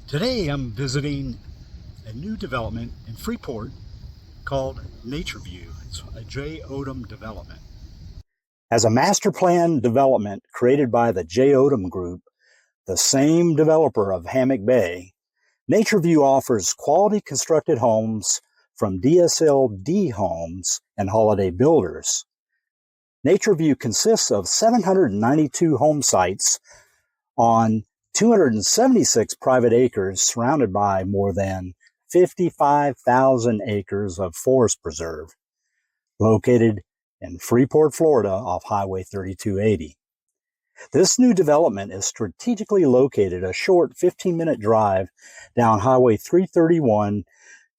Today I'm visiting a new development in Freeport called NatureView. It's a Jay Odom development. As a master plan development created by the Jay Odom Group, the same developer of Hammock Bay, NatureView offers quality constructed homes from DSLD Homes and Holiday Builders. NatureView consists of 792 home sites on 276 private acres surrounded by more than 55,000 acres of forest preserve, located in Freeport, Florida, off Highway 3280. This new development is strategically located a short 15-minute drive down Highway 331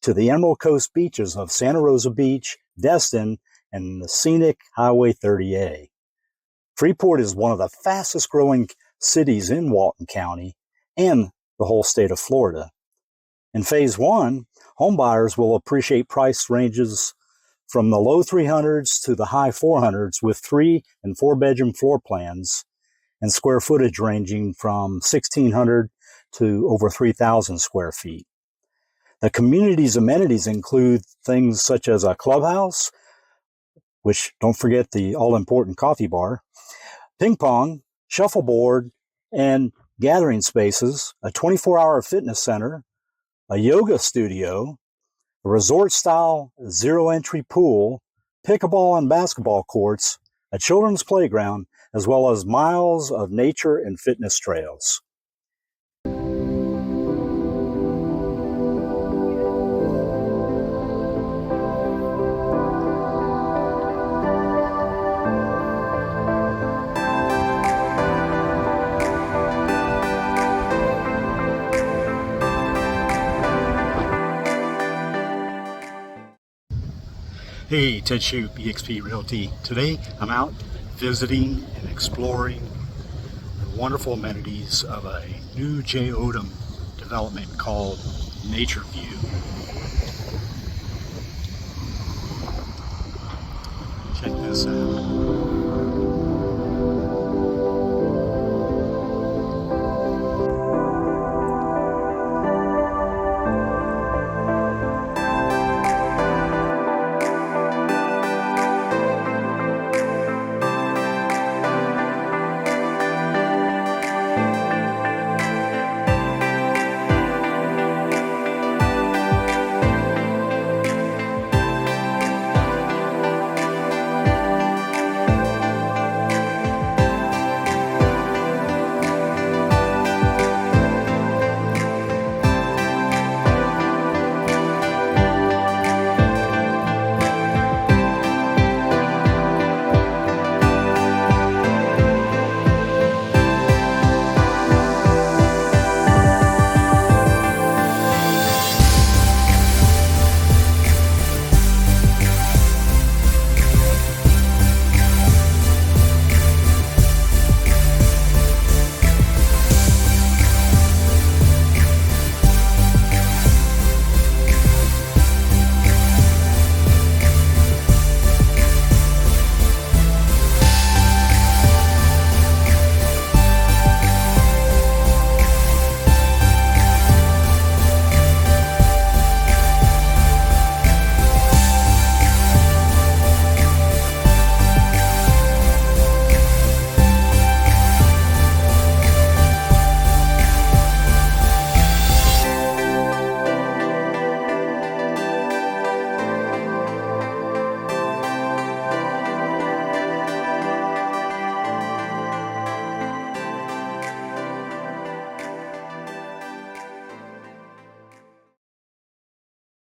to the Emerald Coast beaches of Santa Rosa Beach, Destin, and the scenic Highway 30A. Freeport is one of the fastest growing cities in Walton County and the whole state of Florida. In Phase 1, homebuyers will appreciate price ranges from the low 300s to the high 400s with 3 and 4 bedroom floor plans and square footage ranging from 1,600 to over 3,000 square feet. The community's amenities include things such as a clubhouse, which don't forget the all-important coffee bar, ping pong, shuffleboard, and gathering spaces, a 24-hour fitness center, a yoga studio, a resort-style zero-entry pool, pickleball and basketball courts, a children's playground, as well as miles of nature and fitness trails. Hey, Ted Shoop, eXp Realty. Today I'm out visiting and exploring the wonderful amenities of a new Jay Odom development called NatureView. Check this out.